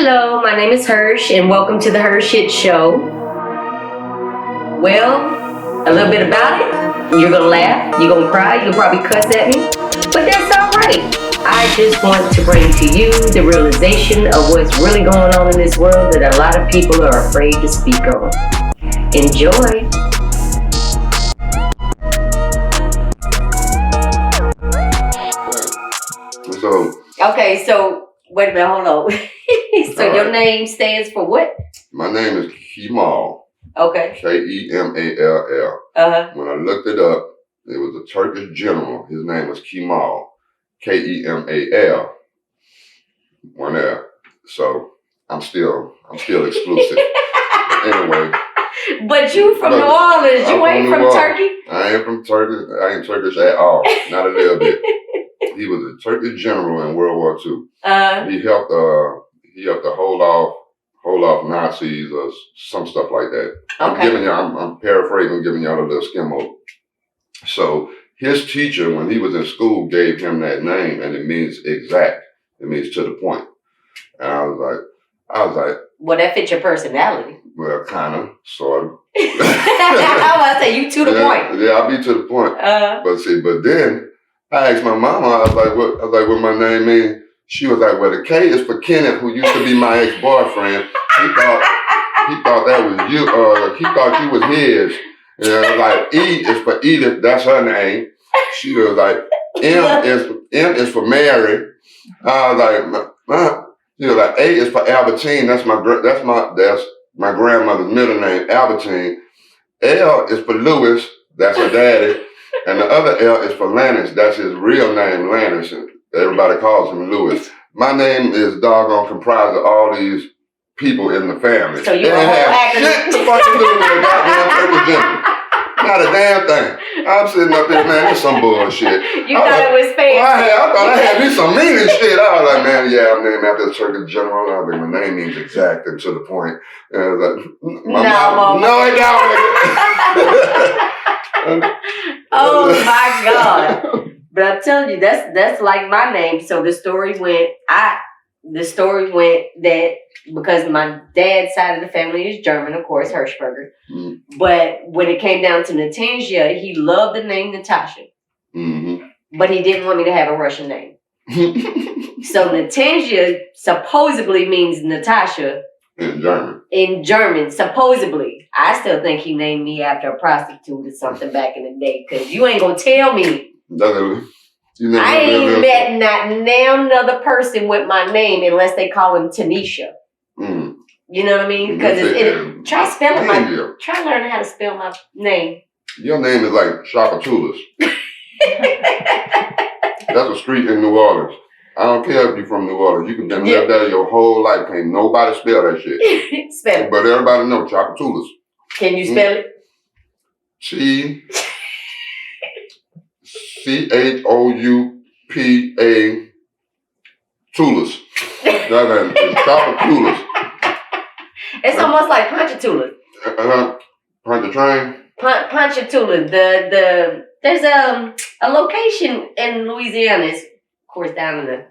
Hello, my name is Hersh, and welcome to the HERshyt show. Well, a little bit about it. You're gonna laugh, you're gonna cry, you'll probably cuss at me, but that's all right. I just want to bring to you the realization of what's really going on in this world that a lot of people are afraid to speak on. Enjoy. So wait a minute, hold on. So your name stands for what? My name is Kemall. Okay. Kemall. When I looked it up, it was a Turkish general. His name was Kemall. Kemal. One L. So I'm still exclusive. Anyway. But you from New Orleans. You ain't from Turkey? I ain't from Turkey. I ain't Turkish at all. Not a little bit. He was a Turkish general in World War II. He helped to hold off Nazis or some stuff like that. Okay. I'm paraphrasing, giving y'all a little skim. So his teacher, when he was in school, gave him that name, and it means exact. It means to the point. And I was like, well, that fits your personality. Well, kind of, sort of. I was to say you to the point. Yeah, I'll be to the point. But then I asked my mama. I was like, what my name means? She was like, well, the K is for Kenneth, who used to be my ex-boyfriend. He thought that was you, he thought you was his. And I was like, E is for Edith, that's her name. She was like, M is for Mary. I was like, she was like, A is for Albertine, that's my grandmother's middle name, Albertine. L is for Louis, that's her daddy. And the other L is for Lannis, that's his real name, Lannis. Everybody calls him Louis. My name is doggone comprised of all these people in the family. So you have shit to fucking do with a goddamn Turkish general. Not a damn thing. I'm sitting up there, man, this some bullshit. You thought it was fancy. I thought I had me some meaning shit. I was like, man, yeah, I'm named after the Turkish general. I was like, my name means exact and to the point. And I was like, no, it don't. Oh my God. But I'm telling you, that's like my name. So the story went that because my dad's side of the family is German, of course, Hirschberger. Mm-hmm. But when it came down to Natasha, he loved the name Natasha. Mm-hmm. But he didn't want me to have a Russian name. So Natasha supposedly means Natasha. In German, supposedly. I still think he named me after a prostitute or something back in the day. Because you ain't going to tell me. I ain't met not another person with my name unless they call him Tanisha. Mm. You know what I mean? Because try spelling try learning how to spell my name. Your name is like Shakatulas. That's a street in New Orleans. I don't care if you're from New Orleans. You can live there your whole life. Can't nobody spell that shit. Spell it. But everybody knows Shakatulas. Can you spell it? CHOUPA Tulas. That is Shakatulas. It's almost like Ponchatoula. Ponchatoula. Ponchatoula. There's a location in Louisiana. It's, of course, down in the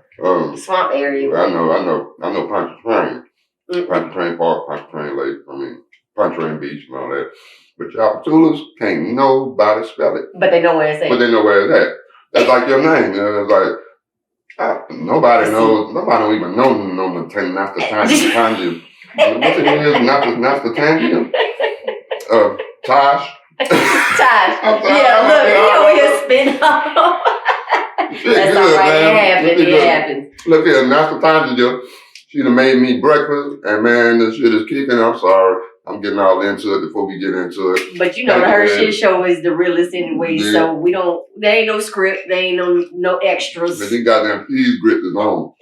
swamp area. I know Pontchartrain. Pontchartrain Park, Pontchartrain Lake. Pontchartrain Beach and all that. But Shakatulas, can't nobody spell it. But they know where it's at. But they know where it's at. That's like your name. It's like nobody knows. Nobody don't even know Nastatanji. What's it is? Nastatanji? Tosh. Tosh. Yeah, look, you over here spinning off. That's all right. It happens. Look here, Nastatanji. She done made me breakfast, and man, this shit is kicking. I'm sorry. I'm getting all into it before we get into it. But you know, the HERshyt show is the realest anyway, so there ain't no script, there ain't no extras. But this goddamn cheese grip is on.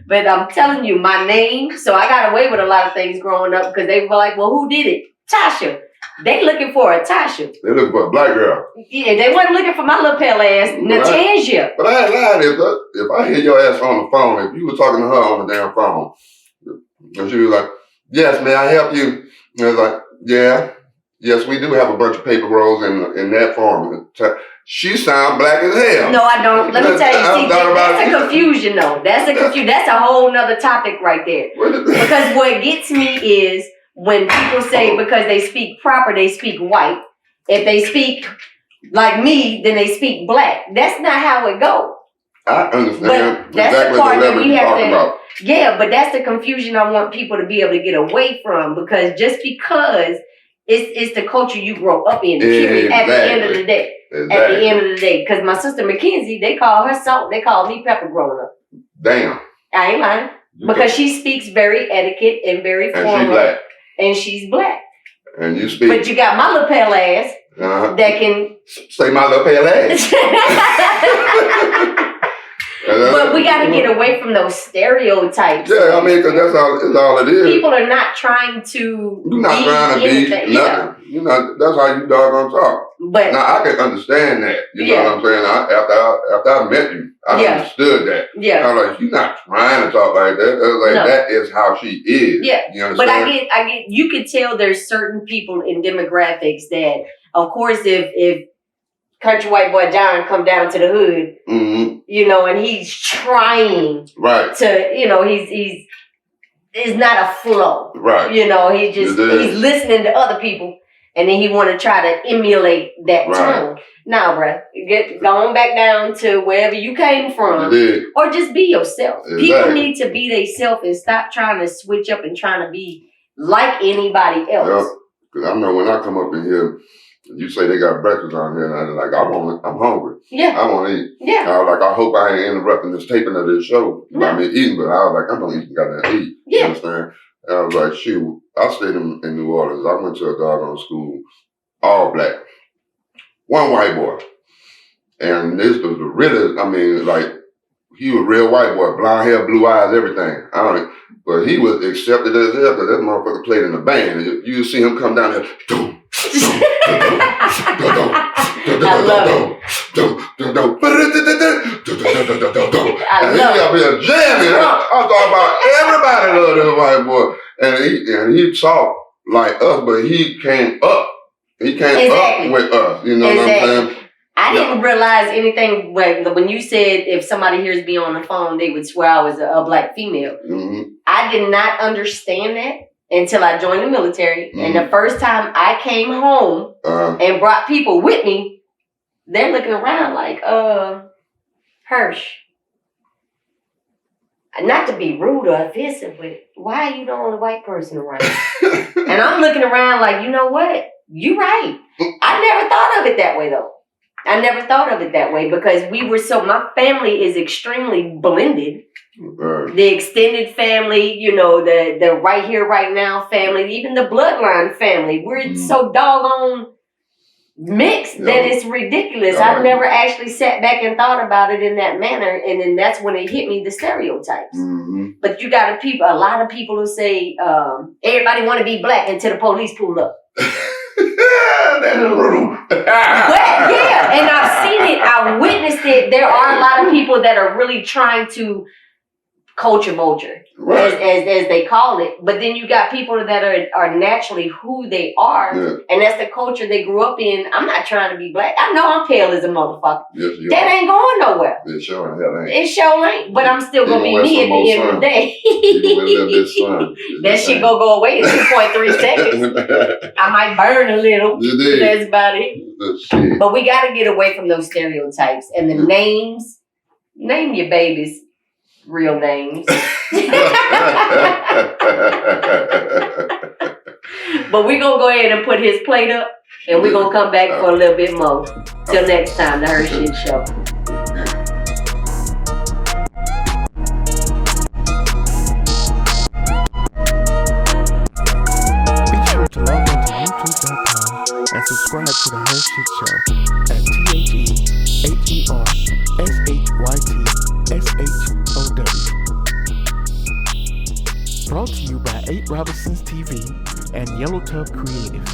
But I'm telling you, my name, so I got away with a lot of things growing up because they were like, well, who did it? Tasha. They looking for a Tasha. They looking for a black girl. Yeah, they wasn't looking for my little pale ass, Natasha. But I ain't lying. If I hear your ass on the phone, if you were talking to her on the damn phone, and she was like, yes, may I help you? And I was like, yeah. Yes, we do have a bunch of paper rolls in that form. she sound black as hell. No, I don't. Let me tell you. See, that's a confusion, though. That's a whole nother topic right there. Because what gets me is when people say because they speak proper, they speak white. If they speak like me, then they speak black. That's not how it goes. I understand. But that's exactly the part the that we have to. About. Yeah, but that's the confusion I want people to be able to get away from, because just because it's the culture you grow up in. Period. At the end of the day. Exactly. At the end of the day, because my sister Mackenzie, they call her salt. They call me pepper growing up. Damn. I ain't lying. Because she speaks very etiquette and very formal. And she's black. And she's black. And you speak. But you got my little pale ass that can say my little pale ass. But we got to get away from those stereotypes. Yeah, I mean, because that's all it is. People are not trying to. You're not trying to be nothing. Yeah. You know, that's how you doggone talk. But now I can understand that. You know what I'm saying? After I met you, I understood that. Yeah. I was like, you're not trying to talk like that. I was like, that is how she is. Yeah. You understand? But I get. You could tell there's certain people in demographics that, of course, if country white boy John come down to the hood, you know, and he's trying to, you know, he's not a flow, right? You know, he's listening to other people, and then he want to try to emulate that tone. Now, bruh, going back down to wherever you came from, or just be yourself. Exactly. People need to be themselves and stop trying to switch up and trying to be like anybody else. Because I know when I come up in here. You say they got breakfast on here, and I'm like, I'm hungry. Yeah. I want to eat. Yeah. I was like, I hope I ain't interrupting this taping of this show by me eating, but I was like, I'm going to eat and got to eat. Yeah. You understand? And I was like, shoot, I stayed in New Orleans. I went to a doggone school, all black. One white boy. And this was the realest, I mean, like, he was a real white boy, blonde hair, blue eyes, everything. But he was accepted as hell because that motherfucker played in the band. You see him come down there, I love it. And he got me a jamming. I'm talking about everybody love this white boy. And he talked like us, but he came up. He came up with us. You know what I'm saying? I didn't realize anything when you said if somebody hears me on the phone, they would swear I was a black female. I did not understand that until I joined the military. And the first time I came home and brought people with me, they're looking around like, Hersh. Not to be rude or offensive, but why are you the only white person around? And I'm looking around like, you know what? You're right. I never thought of it that way, though. I never thought of it that way because my family is extremely blended. The extended family, you know, the right here, right now family, even the bloodline family. We're so doggone mixed that it's ridiculous. I've never actually sat back and thought about it in that manner. And then that's when it hit me, the stereotypes. But you got a lot of people who say, everybody want to be black until the police pull up. That's rude. But yeah, and I've seen it. I've witnessed it. There are a lot of people that are really trying to culture vulture, as they call it. But then you got people that are naturally who they are, and that's the culture they grew up in. I'm not trying to be black. I know I'm pale as a motherfucker. That ain't going nowhere. It sure ain't. It sure ain't. But I'm still gonna be me at the end of the day. That shit go away in 2.3 seconds. I might burn a little. That's about it. But we got to get away from those stereotypes and the names. Name your babies real names. But we're going to go ahead and put his plate up, and we're going to come back for a little bit more. Till next time, the HERshyt Show. Be sure to log on to youtube.com and subscribe to the HERshyt Show at THERshytSHOW. Brought to you by 8 Robinsons TV and Yellow Tub Creative.